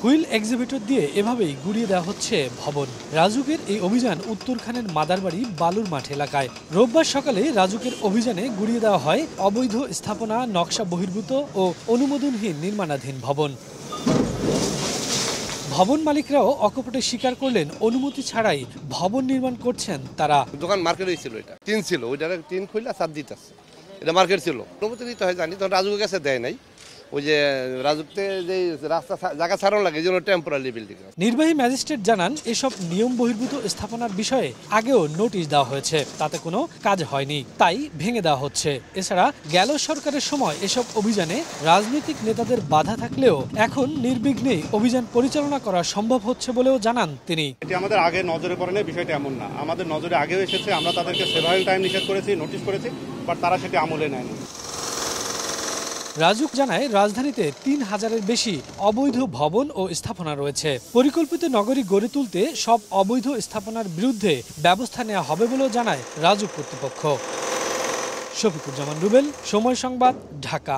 Wheel এক্সিবিটর দিয়ে এভাবেই গুড়িয়ে দেওয়া হচ্ছে ভবন। রাজুকের এই অভিযান উত্তরখানের মাদারবাড়ি বালুর মাঠ এলাকায়। রোববার সকালে রাজুকের অভিযানে গুড়িয়ে দেওয়া হয় অবৈধ স্থাপনা, নকশা বহির্ভূত ও অনুমোদনহীন নির্মাণাধীন ভবন। ভবন মালিকরাও অকপটে স্বীকার করলেন অনুমতি ছাড়াই ভবন নির্মাণ করছেন তারা। দোকান মার্কেট হয়েছিল, এটা টিন ছিল, ওইটার টিন খুললে ছাদ দিতেছে, এটা মার্কেট ছিল। অনুমতি দিতে হয় জানি, তখন রাজুকের কাছে দেয় নাই। ওই যে রাজুকতে যে রাস্তা জায়গা ছাড়ানো লাগে, এই জন্য টেম্পোরারি বিল্ডিং। নির্বাহী ম্যাজিস্ট্রেট জানান, এসব নিয়ম বহির্ভূত স্থাপনার বিষয়ে আগেও নোটিশ দেওয়া হয়েছে, তাতে কোনো কাজ হয়নি, তাই ভেঙে দেওয়া হচ্ছে। এছাড়া গেল সরকারের সময় এসব অভিযানে রাজনৈতিক নেতাদের বাধা থাকলেও এখন নির্বিঘ্নে অভিযান পরিচালনা করা সম্ভব হচ্ছে বলেও জানান তিনি। এটি আমাদের আগে নজরে পড়ে নেই, বিষয়টা এমন না, আমাদের নজরে আগেও এসেছে। আমরা তাদেরকে সেভারেল টাইম নিষেধ করেছি, নোটিশ করেছি, বাট তারা সেটি আমলে নেয়নি। রাজুক জানায়, রাজধানীতে ৩,০০০-এর বেশি অবৈধ ভবন ও স্থাপনা রয়েছে। পরিকল্পিত নগরী গড়ে তুলতে সব অবৈধ স্থাপনার বিরুদ্ধে ব্যবস্থা নেওয়া হবে বলেও জানায় রাজুক কর্তৃপক্ষ। শফিকুজ্জামান রুবেল, সময় সংবাদ, ঢাকা।